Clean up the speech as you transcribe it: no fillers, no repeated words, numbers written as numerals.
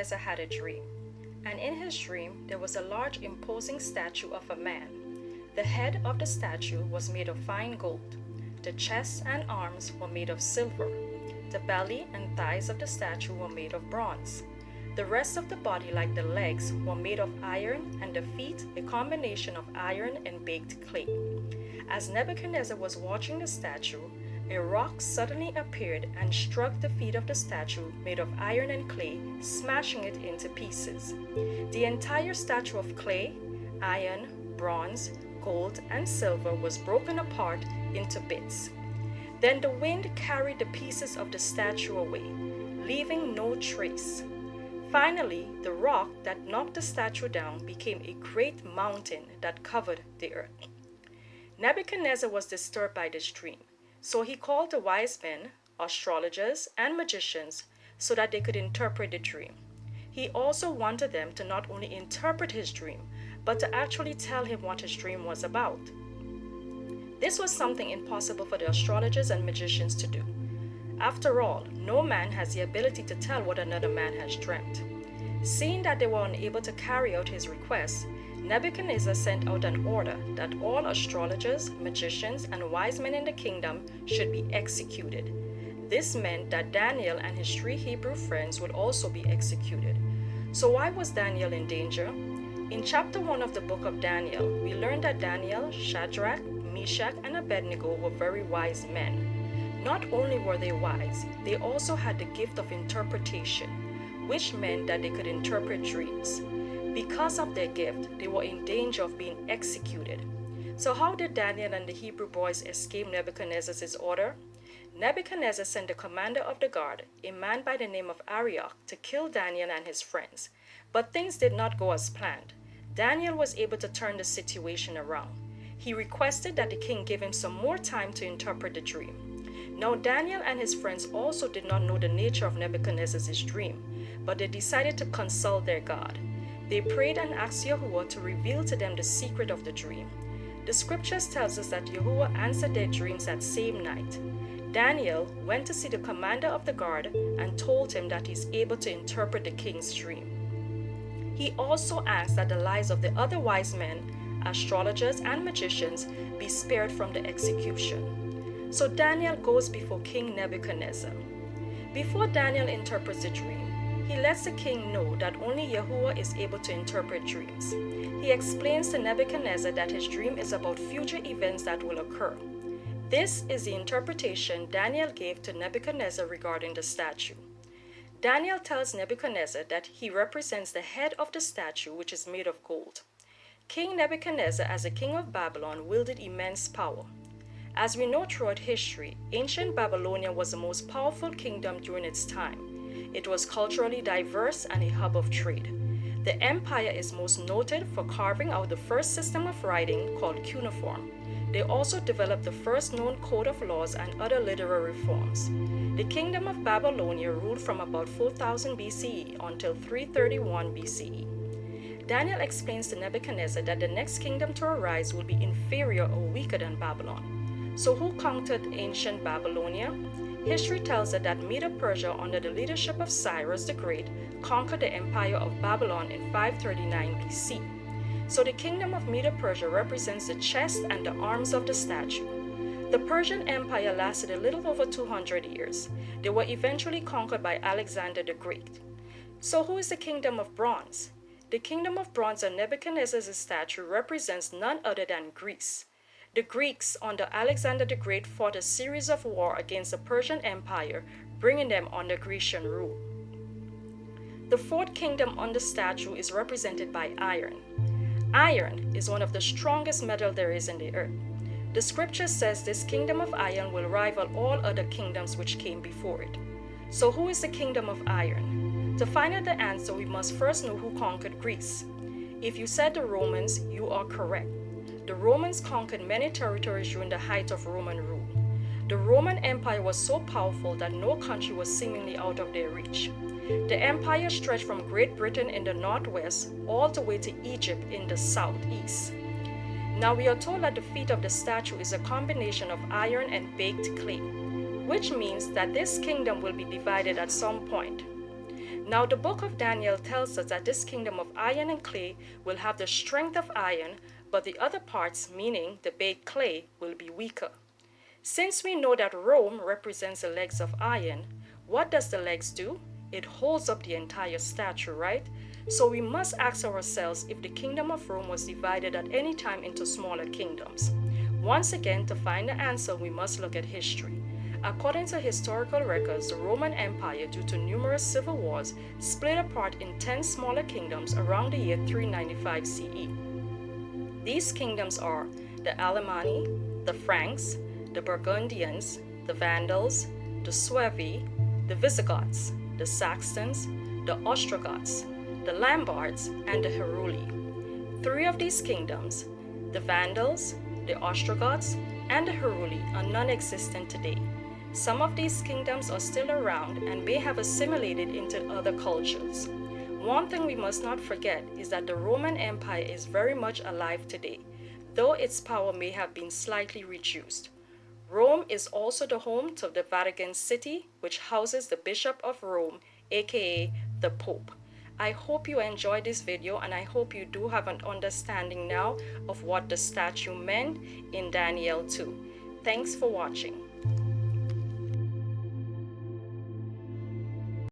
Nebuchadnezzar had a dream, and in his dream there was a large imposing statue of a man. The head of the statue was made of fine gold. The chest and arms were made of silver. The belly and thighs of the statue were made of bronze. The rest of the body, like the legs, were made of iron, and the feet a combination of iron and baked clay. As Nebuchadnezzar was watching the statue, a rock suddenly appeared and struck the feet of the statue made of iron and clay, smashing it into pieces. The entire statue of clay, iron, bronze, gold, and silver was broken apart into bits. Then the wind carried the pieces of the statue away, leaving no trace. Finally, the rock that knocked the statue down became a great mountain that covered the earth. Nebuchadnezzar was disturbed by this dream, so he called the wise men, astrologers, and magicians so that they could interpret the dream. He also wanted them to not only interpret his dream, but to actually tell him what his dream was about. This was something impossible for the astrologers and magicians to do. After all, no man has the ability to tell what another man has dreamt. Seeing that they were unable to carry out his request, Nebuchadnezzar sent out an order that all astrologers, magicians, and wise men in the kingdom should be executed. This meant that Daniel and his 3 Hebrew friends would also be executed. So why was Daniel in danger? In chapter 1 of the book of Daniel, we learned that Daniel, Shadrach, Meshach, and Abednego were very wise men. Not only were they wise, they also had the gift of interpretation, which meant that they could interpret dreams. Because of their gift, they were in danger of being executed. So how did Daniel and the Hebrew boys escape Nebuchadnezzar's order? Nebuchadnezzar sent the commander of the guard, a man by the name of Arioch, to kill Daniel and his friends. But things did not go as planned. Daniel was able to turn the situation around. He requested that the king give him some more time to interpret the dream. Now Daniel and his friends also did not know the nature of Nebuchadnezzar's dream, but they decided to consult their God. They prayed and asked Yahuwah to reveal to them the secret of the dream. The scriptures tells us that Yahuwah answered their dreams that same night. Daniel went to see the commander of the guard and told him that he's able to interpret the king's dream. He also asked that the lives of the other wise men, astrologers, and magicians be spared from the execution. So Daniel goes before King Nebuchadnezzar. Before Daniel interprets the dream, he lets the king know that only Yahuwah is able to interpret dreams. He explains to Nebuchadnezzar that his dream is about future events that will occur. This is the interpretation Daniel gave to Nebuchadnezzar regarding the statue. Daniel tells Nebuchadnezzar that he represents the head of the statue, which is made of gold. King Nebuchadnezzar, as the king of Babylon, wielded immense power. As we know throughout history, ancient Babylonia was the most powerful kingdom during its time. It was culturally diverse and a hub of trade. The empire is most noted for carving out the first system of writing called cuneiform. They also developed the first known code of laws and other literary forms. The kingdom of Babylonia ruled from about 4000 BCE until 331 BCE. Daniel explains to Nebuchadnezzar that the next kingdom to arise will be inferior or weaker than Babylon. So who conquered ancient Babylonia? History tells us that Medo-Persia, under the leadership of Cyrus the Great, conquered the empire of Babylon in 539 BC. So the kingdom of Medo-Persia represents the chest and the arms of the statue. The Persian Empire lasted a little over 200 years. They were eventually conquered by Alexander the Great. So who is the kingdom of bronze? The kingdom of bronze on Nebuchadnezzar's statue represents none other than Greece. The Greeks under Alexander the Great fought a series of wars against the Persian Empire, bringing them under Grecian rule. The fourth kingdom on the statue is represented by iron. Iron is one of the strongest metals there is in the earth. The scripture says this kingdom of iron will rival all other kingdoms which came before it. So who is the kingdom of iron? To find out the answer, we must first know who conquered Greece. If you said the Romans, you are correct. The Romans conquered many territories during the height of Roman rule. The Roman Empire was so powerful that no country was seemingly out of their reach. The empire stretched from Great Britain in the northwest all the way to Egypt in the southeast. Now we are told that the feet of the statue is a combination of iron and baked clay, which means that this kingdom will be divided at some point. Now the book of Daniel tells us that this kingdom of iron and clay will have the strength of iron, but the other parts, meaning the baked clay, will be weaker. Since we know that Rome represents the legs of iron, what does the legs do? It holds up the entire statue, right? So we must ask ourselves if the kingdom of Rome was divided at any time into smaller kingdoms. Once again, to find the answer, we must look at history. According to historical records, the Roman Empire, due to numerous civil wars, split apart in 10 smaller kingdoms around the year 395 CE. These kingdoms are the Alemanni, the Franks, the Burgundians, the Vandals, the Suevi, the Visigoths, the Saxons, the Ostrogoths, the Lombards, and the Heruli. 3 of these kingdoms, the Vandals, the Ostrogoths, and the Heruli, are non-existent today. Some of these kingdoms are still around and may have assimilated into other cultures. One thing we must not forget is that the Roman Empire is very much alive today, though its power may have been slightly reduced. Rome is also the home to the Vatican City, which houses the Bishop of Rome, aka the Pope. I hope you enjoyed this video, and I hope you do have an understanding now of what the statue meant in Daniel 2. Thanks for watching.